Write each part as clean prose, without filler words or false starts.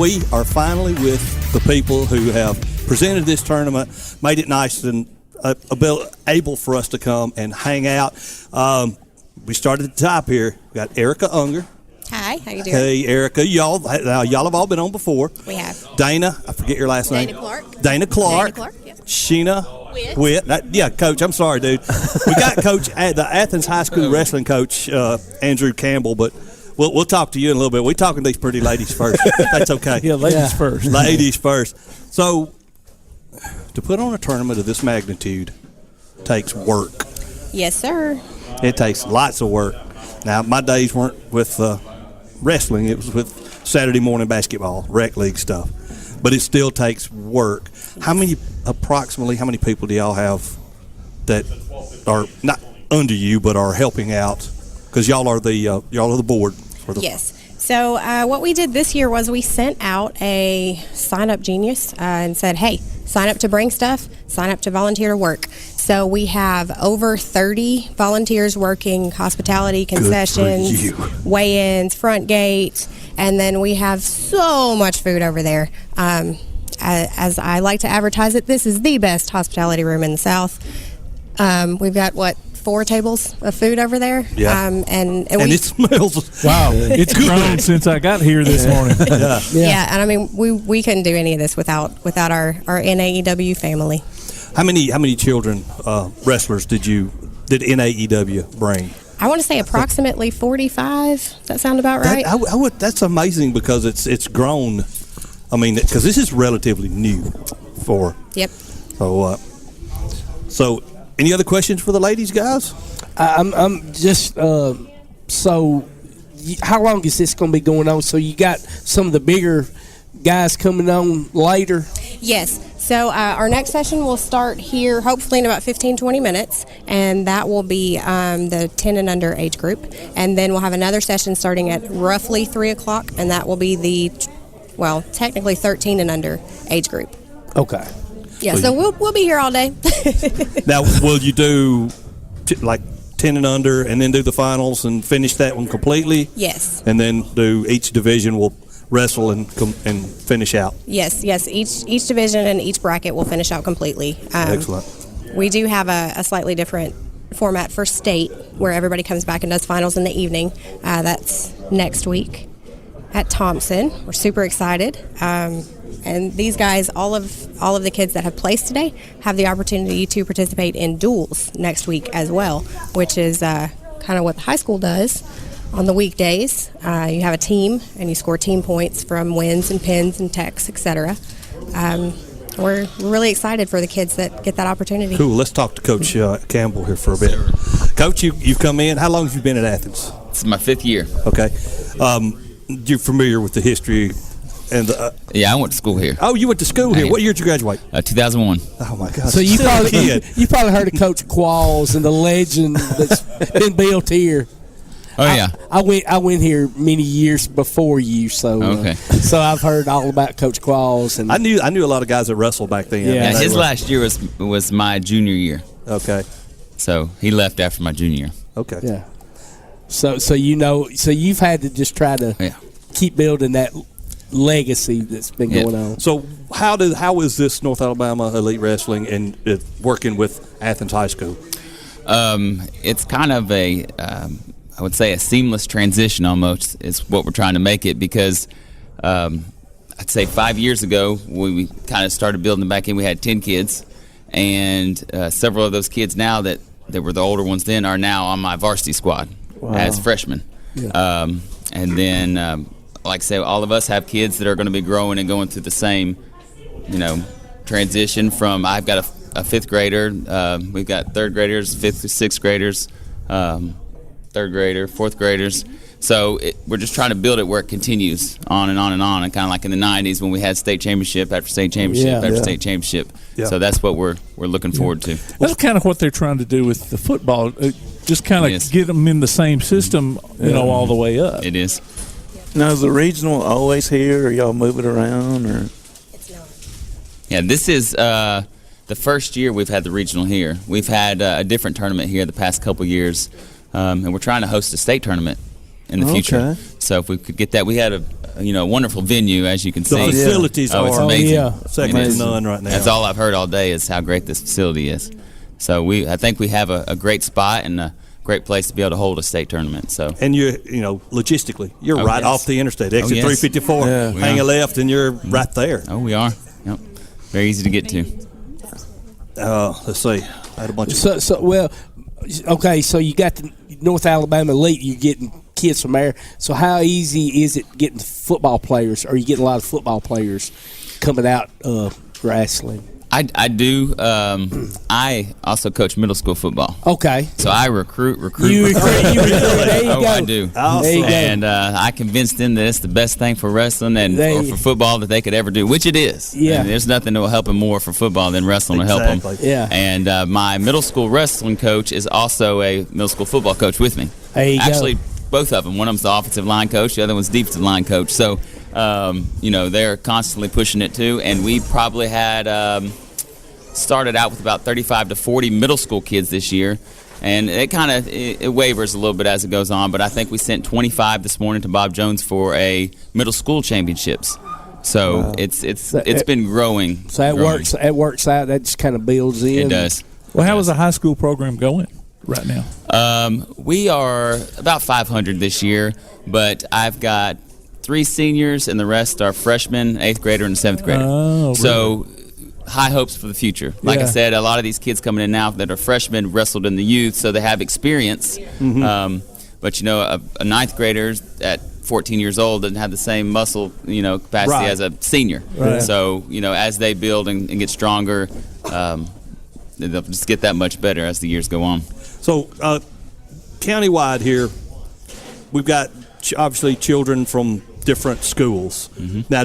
we are finally with the people who have presented this tournament, made it nice and able for us to come and hang out. We started at the top here. We got Erica Unger. Hi, how you doing? Hey, Erica. Y'all have all been on before. We have. Dana, I forget your last name. Dana Clark, Yeah. Sheana. Whitt. Yeah, Coach. I'm sorry, dude. We got Coach, the Athens High School wrestling coach, Andrew Campbell, but we'll talk to you in a little bit. We're talking to these pretty ladies first. That's okay. Yeah, ladies first. Ladies first. So, to put on a tournament of this magnitude takes work. Yes, sir. It takes lots of work. Now, my days weren't with wrestling. It was with Saturday morning basketball, rec league stuff. But it still takes work. Approximately how many people do y'all have that are not under you but are helping out? Because y'all are the board. Yes. So what we did this year was we sent out a sign-up genius and said, hey, sign up to bring stuff, sign up to volunteer to work. So we have over 30 volunteers working hospitality, concessions, weigh-ins, front gate, and then we have so much food over there. As I like to advertise it, this is the best hospitality room in the South. We've got, 4 tables of food over there. Yeah. And it smells. Wow. It's grown since I got here this morning. Yeah, and I mean, we couldn't do any of this without our NAEW family. How many children, wrestlers did NAEW bring? I want to say approximately 45. Does that sound about right? That's amazing because it's grown. I mean, because this is relatively new for. Yep. So any other questions for the ladies, guys? I'm just so. How long is this going to be going on? So you got some of the bigger guys coming on later? Yes. So our next session will start here hopefully in about 15-20 minutes, and that will be the 10 and under age group. And then we'll have another session starting at roughly 3 o'clock, and that will be the, technically 13 and under age group. Okay. Yeah, so we'll be here all day. Now, will you do 10 and under and then do the finals and finish that one completely? Yes. And then do each division will wrestle and finish out? Yes. Each division and each bracket will finish out completely. Excellent. We do have a slightly different format for state where everybody comes back and does finals in the evening. That's next week at Thompson. We're super excited. And these guys, all of the kids that have placed today, have the opportunity to participate in duels next week as well, which is kind of what the high school does on the weekdays. You have a team, and you score team points from wins and pins and techs, etc. We're really excited for the kids that get that opportunity. Cool. Let's talk to Coach Campbell here for a bit. Coach, you've come in. How long have you been at Athens? It's my 5th year. Okay. You're familiar with the history and yeah, I went to school here. Oh, you went to school here. What year did you graduate? 2001. Oh my God! So you probably heard of Coach Qualls and the legend that's been built here. Oh yeah. I went here many years before you, so okay. So I've heard all about Coach Qualls, and I knew a lot of guys that wrestled back then. Yeah, his last year was my junior year. Okay. So he left after my junior year. Okay. Yeah. So you've had to just try to keep building that legacy that's been going on. So how is this North Alabama Elite Wrestling and working with Athens High School? It's kind of I would say a seamless transition almost is what we're trying to make it, because I'd say 5 years ago we kind of started building back in. We had 10 kids, and several of those kids now that were the older ones then are now on my varsity squad as freshmen. Yeah. And then like I say, all of us have kids that are going to be growing and going through the same, transition from. I've got a 5th grader. We've got 3rd graders, 5th to 6th graders, 3rd grader, 4th graders. So we're just trying to build it where it continues on and on and on, and kind of like in the 90s when we had state championship after state championship after state championship. Yeah. So that's what we're looking forward to. That's kind of what they're trying to do with the football. Just kind of get them in the same system, all the way up. It is. Now, is the regional always here, or y'all move it around? Or? It's not. Yeah, this is the first year we've had the regional here. We've had a different tournament here the past couple years, and we're trying to host a state tournament in the future. So if we could get that, we had wonderful venue, as you can The see. facilities It's are amazing. second to none right now. That's all I've heard all day is how great this facility is. So I think we have a great spot and a great place to be able to hold a state tournament. So, and logistically, you're right off the interstate, exit 354. Hang a left, and you're right there. Oh, we are. Yep. Very easy to get to. Let's see. I had a bunch of. Okay, so you got the North Alabama Elite. You're getting kids from there. So how easy is it getting football players? Or are you getting a lot of football players coming out wrestling? I do. I also coach middle school football. Okay. So I recruit. You recruit. There you go. I do. Awesome. There you go. And I convinced them that it's the best thing for wrestling and or for football that they could ever do, which it is. Yeah. And there's nothing that will help them more for football than wrestling will help them. Yeah. And my middle school wrestling coach is also a middle school football coach with me. There you Actually, go. both of them. One of them's the offensive line coach. The other one's defensive line coach. So, they're constantly pushing it too. And we probably had started out with about 35 to 40 middle school kids this year. And it wavers a little bit as it goes on. But I think we sent 25 this morning to Bob Jones for a middle school championships. So it's been growing. So that works. That works out. That just kind of builds in. It does. Well, how is the high school program going right now? We are about 500 this year, but I've got 3 seniors and the rest are freshmen, 8th grader, and 7th grader. Oh, really? So high hopes for the future. Like I said, a lot of these kids coming in now that are freshmen wrestled in the youth, so they have experience. Mm-hmm. But a 9th grader at 14 years old doesn't have the same muscle capacity as a senior. Right. So as they build and get stronger, they'll just get that much better as the years go on. So, countywide here, we've got obviously children from different schools. Mm-hmm. Now,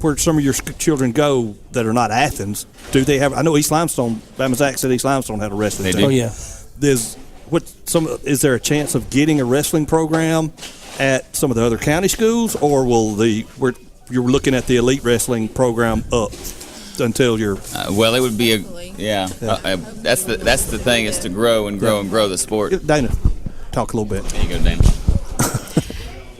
where some of your children go that are not Athens, do they have? I know East Limestone, Bama Zach said East Limestone had a wrestling They team. do. Oh, yeah. Is there a chance of getting a wrestling program at some of the other county schools, or you're looking at the elite wrestling program up until you're? Well, it would be that's the thing is to grow and grow and grow the sport. Dana, talk a little bit. There you go, Dana.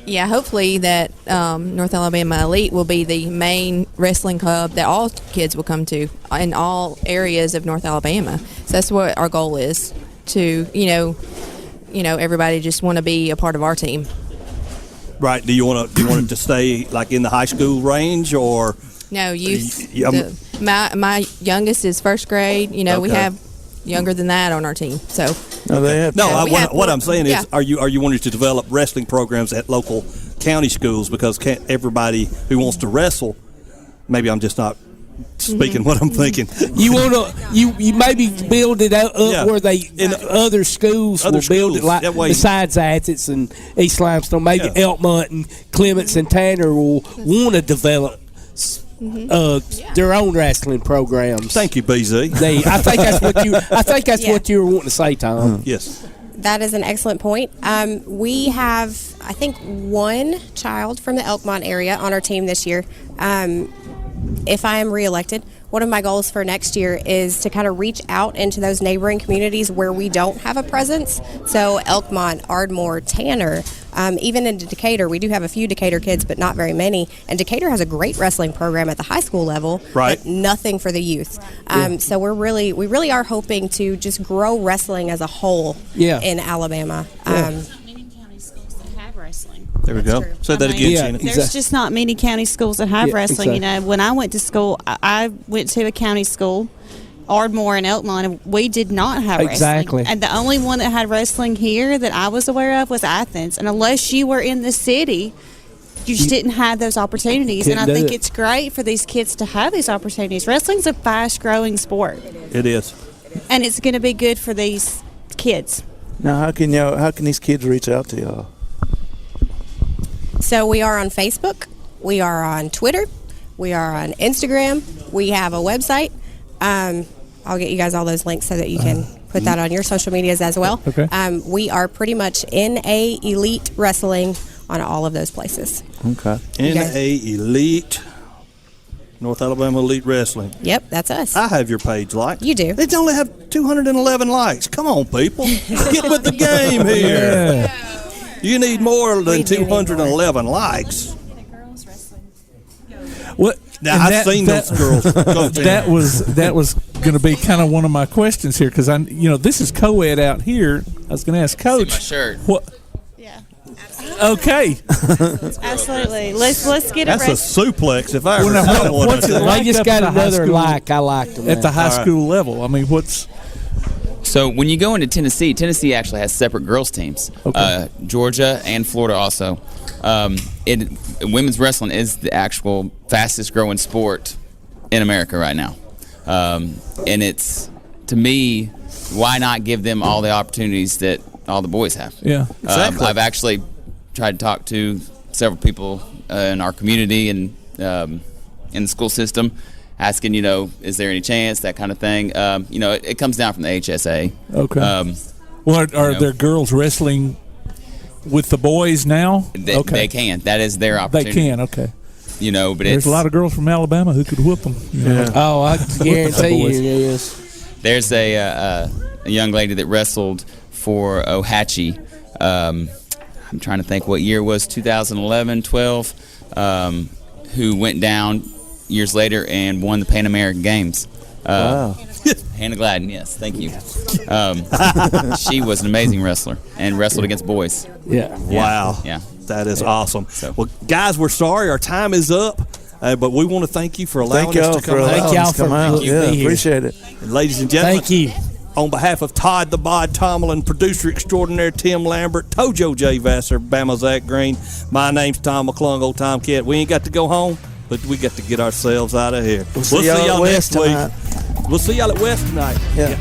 Yeah, hopefully that North Alabama Elite will be the main wrestling club that all kids will come to in all areas of North Alabama. So that's what our goal is, to everybody just want to be a part of our team. Right. Do you want it to stay like in the high school range, or? No, youth. Yeah, My youngest is first grade. We Okay. have younger than that on our team. So No, they have. No, we have what I'm saying is, yeah. are you wanting to develop wrestling programs at local county schools, because can't everybody who wants to wrestle? Maybe I'm just not speaking what I'm thinking. You want to you maybe build it up Yeah. where they In other schools other will build schools, it like that way- besides Athens and East Limestone, maybe Yeah. Elkmont and Clements and Tanner will want to develop their own wrestling programs. Thank you, BZ. I think that's what you. I think that's Yeah. what you were wanting to say, Tom. Yes. That is an excellent point. We have, I think, one child from the Elkmont area on our team this year. If I am reelected, one of my goals for next year is to kind of reach out into those neighboring communities where we don't have a presence. So Elkmont, Ardmore, Tanner, even in Decatur, we do have a few Decatur kids, but not very many. And Decatur has a great wrestling program at the high school level, Right. but nothing for the youth. So we really are hoping to just grow wrestling as a whole Yeah. in Alabama. Many county schools that have wrestling. There we go. true. Say that I again, mean, Sheana. Exactly. There's just not many county schools that have Yeah, wrestling. exactly. When I went to school, I went to a county school, Ardmore and Elkmont, and we did not have Exactly. wrestling. And the only one that had wrestling here that I was aware of was Athens. And unless you were in the city, you just didn't have those opportunities. And I couldn't do think it. it's great for these kids to have these opportunities. Wrestling's a fast-growing sport, It is. and it's going to be good for these kids. Now, how can these kids reach out to y'all? So we are on Facebook, we are on Twitter, we are on Instagram, we have a website. I'll get you guys all those links so that you can put that on your social medias as well. Okay. We are pretty much NA Elite Wrestling on all of those places. Okay. NA Elite, North Alabama Elite Wrestling. Yep, that's us. I have your page liked. You do. They only have 211 likes. Come on, people. Get with the game here. You need more than We do need 211 likes. What? Now, and I've seen those girls. Go, That was going to be kind of one of my questions here because this is co-ed out here. I was going to ask Coach. my shirt. What? Yeah. Okay. Absolutely. Let's get That's a a suplex if I ever Well, now, saw one. what's it I like just up got at the high another school- like. I liked them at the high All right. school level? I mean, what's So when you go into Tennessee actually has separate girls teams. Okay. Georgia and Florida also. Women's wrestling is the actual fastest growing sport in America right now. And it's, to me, why not give them all the opportunities that all the boys have? yeah? Exactly. I've actually tried to talk to several people in our community and in the school system, asking, is there any chance, that kind of thing. It comes down from the HSA. Okay. Well, are there girls wrestling with the boys now? They can. That is their They opportunity. can. Okay. But There's a lot of girls from Alabama who could whoop them. Oh, I guarantee you, boys. yes. There's a young lady that wrestled for Ohatchee. I'm trying to think what year it was, 2011, 12, who went down years later and won the Pan American Games. Wow. Hannah Gladden, yes, thank you. She was an amazing wrestler and wrestled against boys. Yeah. Wow. Yeah. That is awesome. So- Well, guys, we're sorry our time is up, but we want to thank you for allowing Thank us y'all to come for out. allowing y'all us to come for out. being Yeah, here. appreciate it. And ladies and gentlemen, Thank you. on behalf of Todd the Bod Tomlin, producer extraordinaire Tim Lambert, Tojo J. Vassar, Bama Zach Green, my name's Tom McClung, old Tomcat. We ain't got to go home, but we got to get ourselves out of here. We'll see y'all at West next week. tonight. We'll see y'all at West tonight. Yeah.